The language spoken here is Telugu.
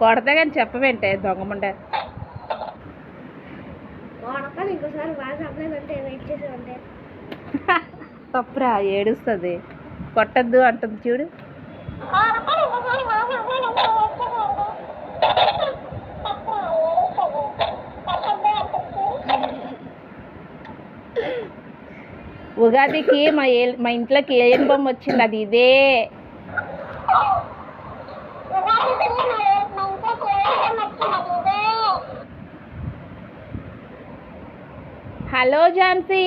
కొడతా కానీ చెప్పవేంటే దొంగముండ. తప్పురా, ఏడుస్తుంది. కొట్టద్దు అంటుంది చూడు. ఉగాదికి మా ఇంట్లోకి ఏం బొమ్మ వచ్చింది, అది ఇదే. హలో ఝాన్సీ.